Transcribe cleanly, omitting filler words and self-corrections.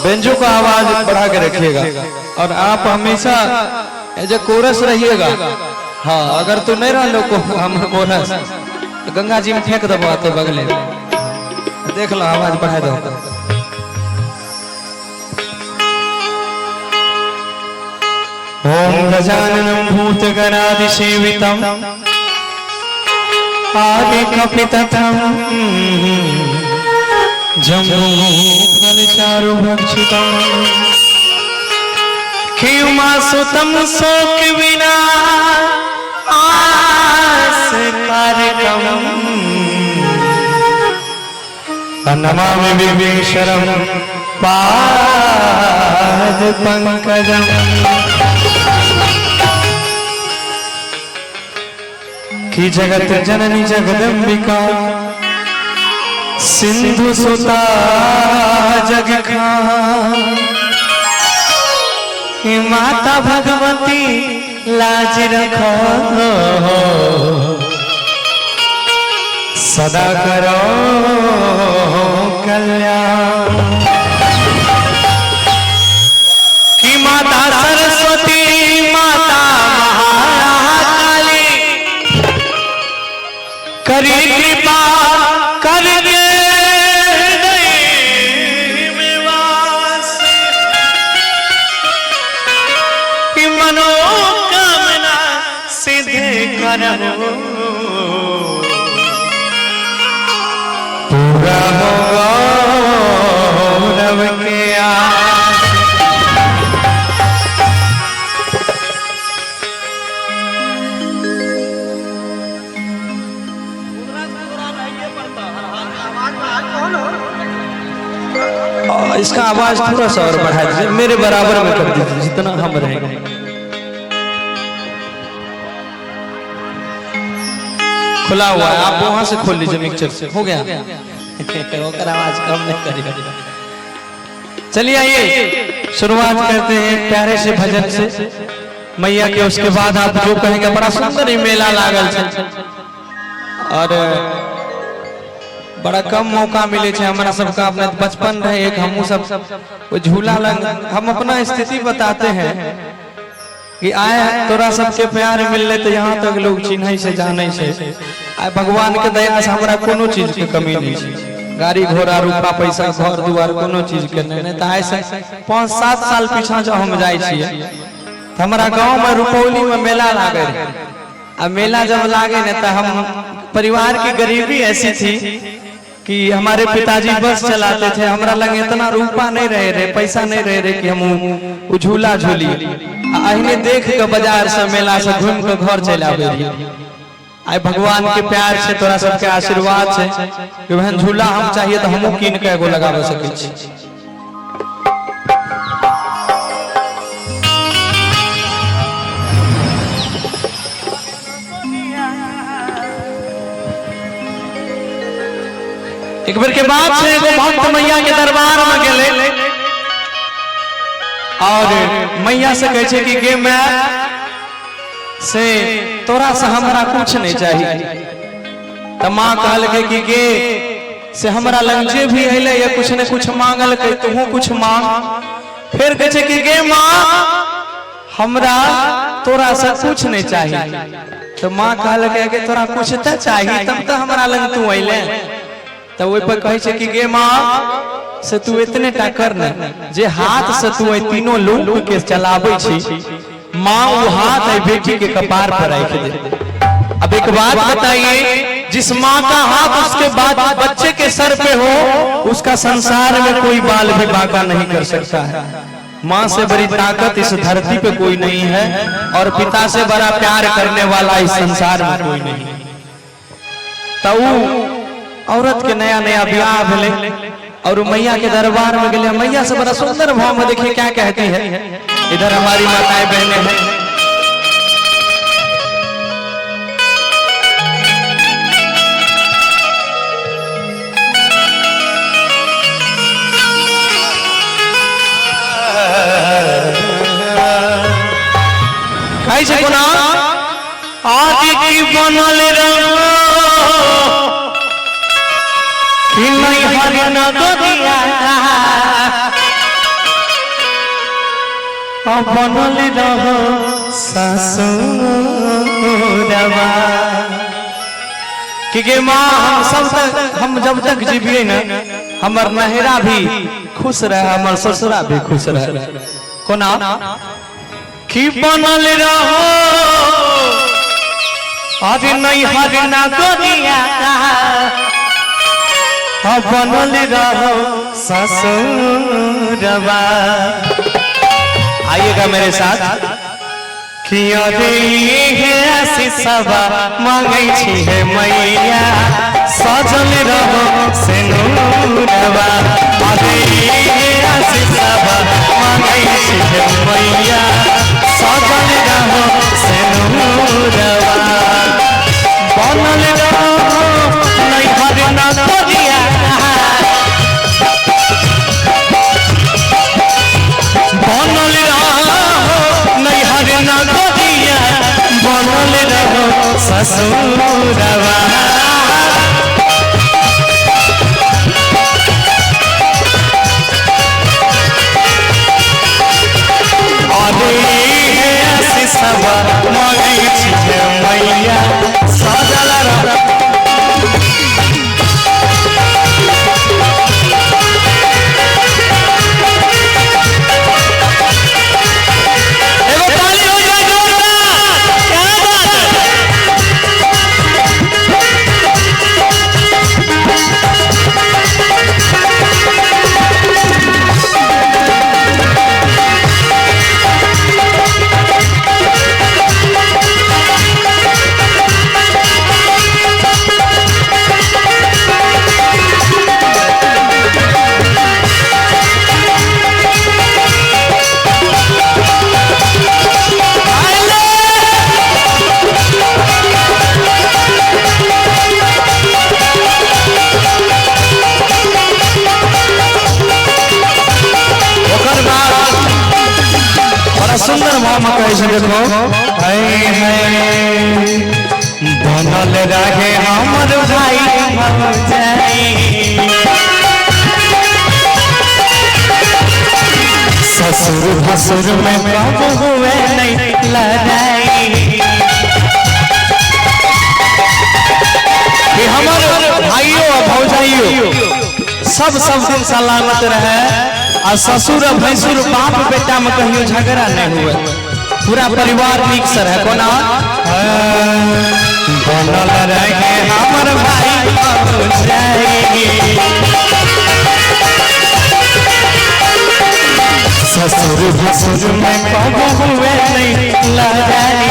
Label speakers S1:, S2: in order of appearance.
S1: Banjo का आवाज बढ़ा के रखिएगा और आप हमेशा एज ए कोरस रहिएगा। हाँ, अगर तू नहीं रह लो हम कोरस तो गंगा जी में फेंक दबो आते बगले में। देख लो, आवाज बढ़ा दो। ओम गजाननं भूतगणाधिसेवितं आदिकपिततं जम्बूफलचारुभक्षितं क्षीमासुतं शोकविनाशकारकम् नमामि विभीषणं पादपङ्कजम्। कि जगत जननी जगदम्बिका सिंधु सुता जग खां माता भगवती लाज रखो सदा करो कल्याण। कि माता सरस्वती माता महाकाली करी कृपा करके कि मनोकामना सिद्ध करो पूरा हो गौरव के आस। इसका आवाज थोड़ा सा और बढ़ा दीजिए, मेरे बराबर में कर दीजिए जितना हम रहेंगे। खुला हुआ है, आप वहां से खोल लीजिए मिक्सचर से। हो गया आवाज कम नहीं करिए। चलिए आइए शुरुआत करते हैं प्यारे से भजन से मैया के। उसके बाद आप जो कहेंगे बड़ा सुंदर ही मेला लागल और बड़ा कम मौका मिले छे हमारा सबका। अपना बचपन रहे एक हमू सब वो झूला लग। हम अपना स्थिति बताते हैं कि आए तोरा सबके प्यार मिलने तो यहाँ तक लोग चिन्ह से जाने से। आए भगवान के दया से हमारा कोनो चीज की कमी नहीं है। गाड़ी घोड़ा रुपा पैसा घर दुआर कोनो चीज के नहीं। तो ऐसे 5-7 साल पीछा जो हम जाए छिए तो हमारा गाँव में रुपौली में मेला लागे। अब मेला जब लागे न तो हम परिवार की गरीबी ऐसी थी कि हमारे पिताजी बस चलाते थे। हमारा लगे इतना रुपया नहीं रहे पैसा नहीं रहे कि हम झूला झूली अहिने देख के बाजार से मेला से घूम के घर चल आवे। आए भगवान के प्यार से तोरा सबके आशीर्वाद से कि बहन झूला हम चाहिए तो हमू कीन के एगो लगावे सके छी। एक बार के बाद से एगो भक्त मैया के दरबार में गेले और मैया से कहे कि गे मैं से तोरा से हमरा कुछ नहीं चाहिए। तो माँ कहल कि गे से हमरा लग जे भी अले या कुछ न कुछ मांगल के तू कुछ मांग। फिर कहे कि गे माँ हमरा तोरा से कुछ नहीं चाहिए। तो माँ कहल कि तोरा कुछ तो चाहिए तब तो हमरा लग तू अले। तो वही पर कहे कि गे माँ से तू इतने टा कर न जे हाथ से तू तीनों लोग के चलावे छी माँ वो हाथ है बेटी के कपार पर रख दे। अब एक बात बताइए, जिस माँ का हाथ उसके बाद बच्चे के सर पे हो उसका संसार में कोई बाल भी बांका नहीं कर सकता है। माँ से बड़ी ताकत इस धरती पे कोई नहीं है और पिता से बड़ा प्यार करने वाला इस संसार में कोई नहीं। तो औरत के नया नया ब्याह भेले और मैया के दरबार में गए। मैया से बड़ा सुंदर भाव में देखिए क्या कहती है। इधर हमारी माताएं बहनें हैं। कैसे गुना आगे की बनल रहो कि नहीं हरि न गोदिया बनल रहो ससुरवा कि माँ हम जब तक जीविए न हमर नहरा भी खुश रहे हमर ससुरा भी खुश रहे कोना कि बनल रहो अरे नहीं हरि ना गोदिया बनल रहो ससुरवा। आइएगा मेरे साथ कि अरे ये आशीषवा मांगै छी हे मैया सजल रहो सिनुरवा। अरे ये आशीषवा मांगै छी हे मैया सजल रहो सिनुरवा। बनल रहो नहीं हरि ना गोदिया बनल रहो नहीं हरि ना गोदिया बनल रहो ससुरवा। अरे आशीषवा मांगै छी हे मैया सजल रहो। सुंदर मामा कैसे देखो बनल रहे हमर भाई ससुर भसुर में कब हुए नहीं लड़ाई। हमर भाइयों और भौजाइयों सब दिन सलामत रहे और ससुर भैंसुर बाप बेटा में कहियो झगड़ा नहीं हुए पूरा परिवार नीक से रहे कोना बनल रहे हमर भाई ससुर भसुर में कब हुए नहीं लड़ाई।